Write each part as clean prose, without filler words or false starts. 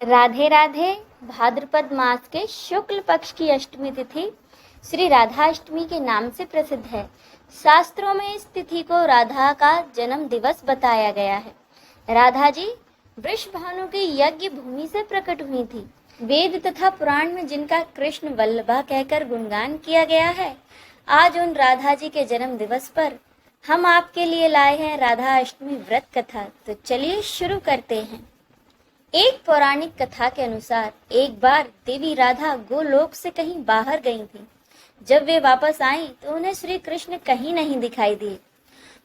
राधे राधे। भाद्रपद मास के शुक्ल पक्ष की अष्टमी तिथि श्री राधाष्टमी के नाम से प्रसिद्ध है। शास्त्रों में इस तिथि को राधा का जन्म दिवस बताया गया है। राधा जी वृषभानु की यज्ञ भूमि से प्रकट हुई थी। वेद तथा पुराण में जिनका कृष्ण वल्लभा कहकर गुणगान किया गया है, आज उन राधा जी के जन्म दिवस पर हम आपके लिए लाए हैं राधा अष्टमी व्रत कथा। तो चलिए शुरू करते हैं। एक पौराणिक कथा के अनुसार एक बार देवी राधा गोलोक से कहीं बाहर गई थी। जब वे वापस आईं तो उन्हें श्री कृष्ण कहीं नहीं दिखाई दिए।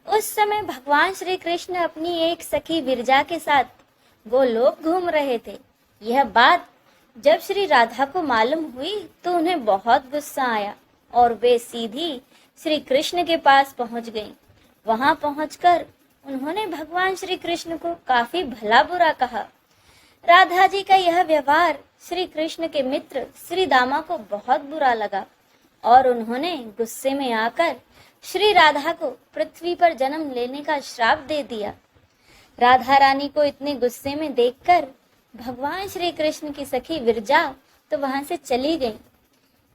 उस समय भगवान श्री कृष्ण अपनी एक सखी विरजा के साथ गोलोक घूम रहे थे। यह बात जब श्री राधा को मालूम हुई तो उन्हें बहुत गुस्सा आया और वे सीधी श्री कृष्ण के पास पहुंच गईं। वहां पहुंचकर उन्होंने भगवान श्री कृष्ण को काफी भला बुरा कहा। राधा जी का यह व्यवहार श्री कृष्ण के मित्र श्री दामा को बहुत बुरा लगा और उन्होंने गुस्से में आकर श्री राधा को पृथ्वी पर जन्म लेने का श्राप दे दिया। राधा रानी को इतने गुस्से में देखकर भगवान श्री कृष्ण की सखी विरजा तो वहां से चली गई।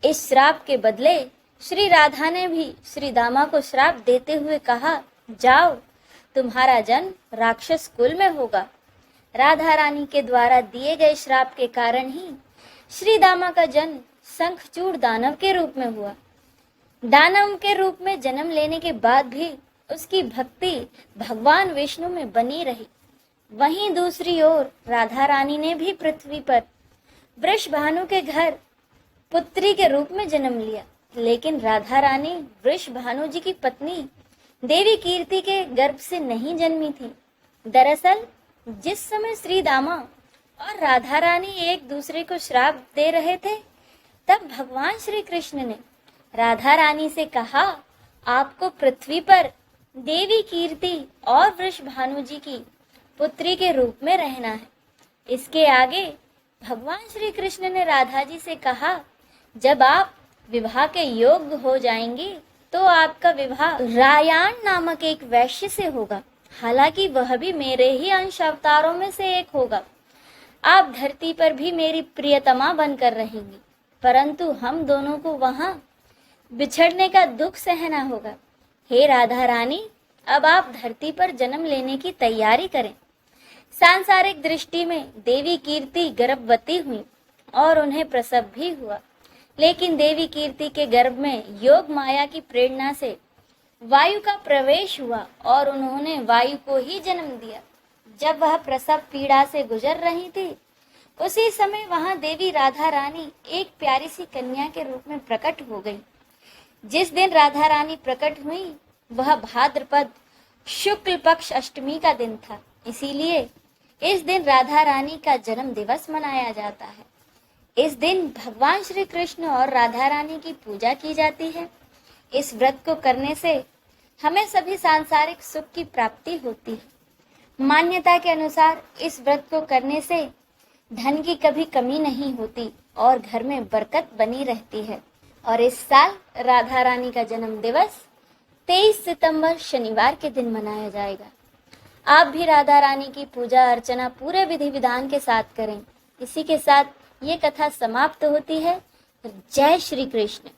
इस श्राप के बदले श्री राधा ने भी श्री दामा को श्राप देते हुए कहा, जाओ, तुम्हारा जन्म राक्षस कुल में होगा। राधा रानी के द्वारा दिए गए श्राप के कारण ही श्री दामा का जन्म शंखचूड़ दानव के रूप में हुआ। दानव के रूप में जन्म लेने के बाद भी उसकी भक्ति भगवान विष्णु में बनी रही। वहीं दूसरी ओर राधा रानी ने भी पृथ्वी पर वृषभानु के घर पुत्री के रूप में जन्म लिया। लेकिन राधा रानी वृषभानु जी की पत्नी देवी कीर्ति के गर्भ से नहीं जन्मी थी। दरअसल जिस समय श्री दामा और राधा रानी एक दूसरे को श्राप दे रहे थे, तब भगवान श्री कृष्ण ने राधा रानी से कहा, आपको पृथ्वी पर देवी कीर्ति और वृषभानु जी की पुत्री के रूप में रहना है। इसके आगे भगवान श्री कृष्ण ने राधा जी से कहा, जब आप विवाह के योग्य हो जाएंगी तो आपका विवाह रायान नामक एक वैश्य से होगा। हालांकि वह भी मेरे ही अंश अवतारों में से एक होगा। आप धरती पर भी मेरी प्रियतमा बनकर रहेंगी, परंतु हम दोनों को वहां बिछड़ने का दुख सहना होगा। हे राधा रानी, अब आप धरती पर जन्म लेने की तैयारी करें। सांसारिक दृष्टि में देवी कीर्ति गर्भवती हुई और उन्हें प्रसव भी हुआ। लेकिन देवी कीर्ति के गर्भ में योग माया की प्रेरणा से वायु का प्रवेश हुआ और उन्होंने वायु को ही जन्म दिया। जब वह प्रसव पीड़ा से गुजर रही थी, उसी समय वहां देवी राधा रानी एक प्यारी सी कन्या के रूप में प्रकट हो गई। जिस दिन राधा रानी प्रकट हुई वह भाद्रपद शुक्ल पक्ष अष्टमी का दिन था। इसीलिए इस दिन राधा रानी का जन्म दिवस मनाया जाता है। इस दिन भगवान श्री कृष्ण और राधा रानी की पूजा की जाती है। इस व्रत को करने से हमें सभी सांसारिक सुख की प्राप्ति होती है। मान्यता के अनुसार इस व्रत को करने से धन की कभी कमी नहीं होती और घर में बरकत बनी रहती है। और इस साल राधा रानी का जन्म दिवस 23 सितंबर शनिवार के दिन मनाया जाएगा। आप भी राधा रानी की पूजा अर्चना पूरे विधि विधान के साथ करें। इसी के साथ ये कथा समाप्त होती है। जय श्री कृष्ण।